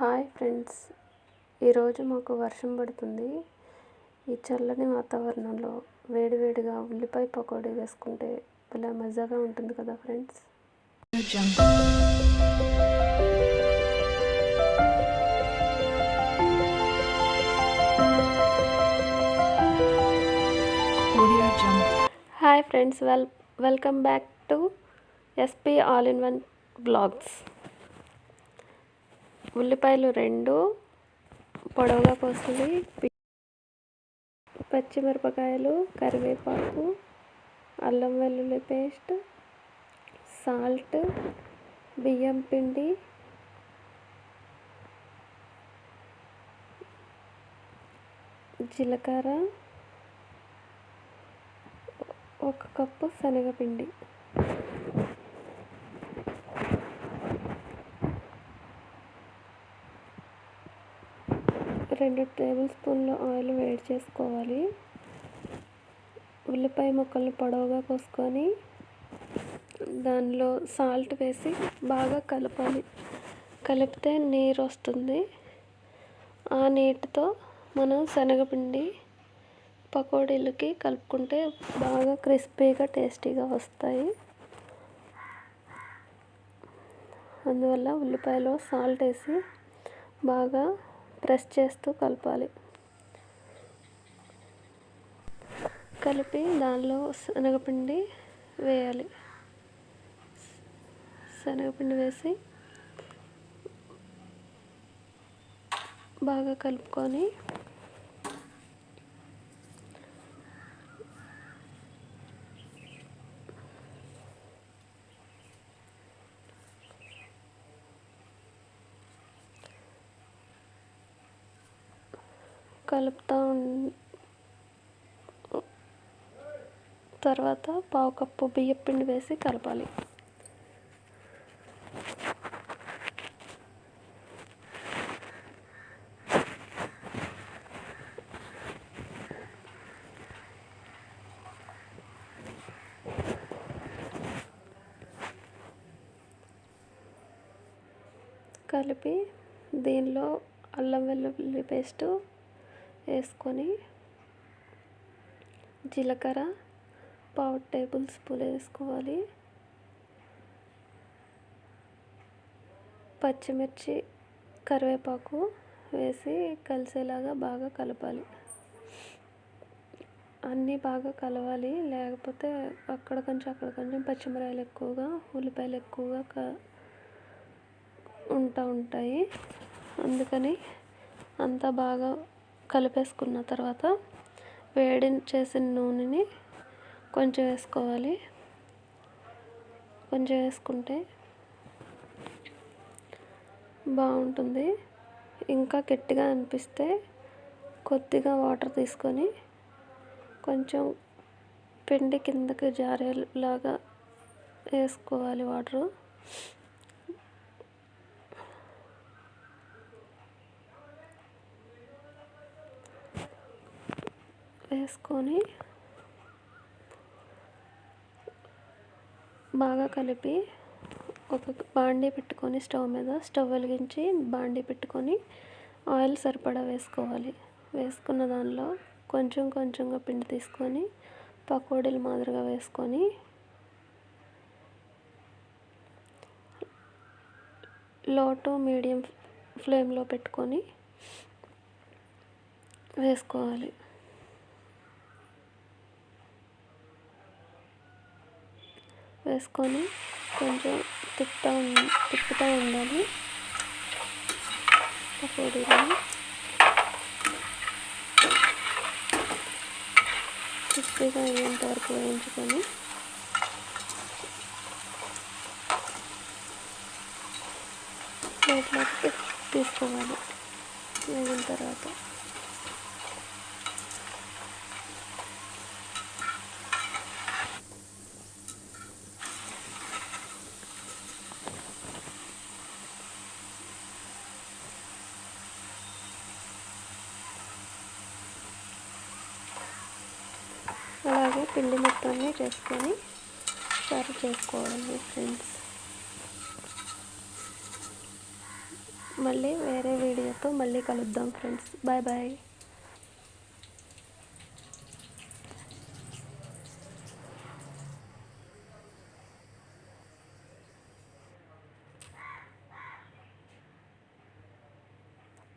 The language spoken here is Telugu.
హాయ్ ఫ్రెండ్స్, ఈరోజు మాకు వర్షం పడుతుంది. ఈ చల్లని వాతావరణంలో వేడివేడిగా ఉల్లిపాయ పకోడీ వేసుకుంటే భలే మజాగా ఉంటుంది కదా friends. Hi friends, welcome back to SP all in one blogs. ఉల్లిపాయలు 2 పొడవుగా కోసుకుని, పచ్చిమిరపకాయలు, కరివేపాకు, అల్లం వెల్లుల్లి పేస్ట్, సాల్ట్, బియ్యం పిండి, జీలకర్ర, 1 కప్పు శనగపిండి, రెండు టేబుల్ స్పూన్ల ఆయిల్ వేడి చేసుకోవాలి. ఉల్లిపాయ ముక్కల్ని పొడవుగా కోసుకొని దానిలో సాల్ట్ వేసి బాగా కలపాలి. కలిపితే నీరు వస్తుంది. ఆ నీటితో మనం శనగపిండి పకోడీలకి కలుపుకుంటే బాగా క్రిస్పీగా టేస్టీగా వస్తాయి. అందువల్ల ఉల్లిపాయలో సాల్ట్ వేసి బాగా ప్రెస్ చేస్తూ కలపాలి. కలిపి దానిలో శనగపిండి వేయాలి. శనగపిండి వేసి బాగా కలుపుకొని కలుపుతూ తర్వాత 1/2 కప్పు బియ్యం పిండి వేసి కలపాలి. కలిపి దీనిలో అల్లం వెల్లుల్లి పేస్టు వేసుకొని, జీలకర్ర 1/2 టేబుల్ స్పూన్ వేసుకోవాలి. పచ్చిమిర్చి, కరివేపాకు వేసి కలిసేలాగా బాగా కలపాలి. అన్నీ బాగా కలవాలి, లేకపోతే అక్కడ కొంచెం పచ్చిమిరపకాయలు ఎక్కువగా, ఉల్లిపాయలు ఎక్కువగా ఉంటాయి. అందుకని అంతా బాగా కలిపేసుకున్న తర్వాత వేడి చేసిన నూనెని కొంచెం వేసుకోవాలి. కొంచెం వేసుకుంటే బాగుంటుంది. ఇంకా గట్టిగా అనిపిస్తే కొద్దిగా వాటర్ తీసుకొని కొంచెం పిండి కిందకి జారేలాగా వేసుకోవాలి. వాటరు వేసుకొని బాగా కలిపి ఒక బాండీ పెట్టుకొని స్టవ్ వెలిగించి బాండీ పెట్టుకొని ఆయిల్ సరిపడా వేసుకోవాలి. వేసుకున్న దానిలో కొంచెంగా పిండి తీసుకొని పకోడీల మాదిరిగా వేసుకొని లో టు మీడియం ఫ్లేమ్లో పెట్టుకొని వేసుకోవాలి. వేసుకొని కొంచెం తిప్పుతూ ఉండాలి. పకోడీలను క్రిస్పీగా అయ్యేంత వరకు వేయించుకొని ప్లేట్లోకి తీసుకోవాలి. వేగిన తర్వాత అలాగే పిండి మొత్తాన్ని చేసుకొని సర్వ్ చేసుకోవడమే ఫ్రెండ్స్. మళ్ళీ వేరే వీడియోతో మళ్ళీ కలుద్దాం ఫ్రెండ్స్. Bye bye.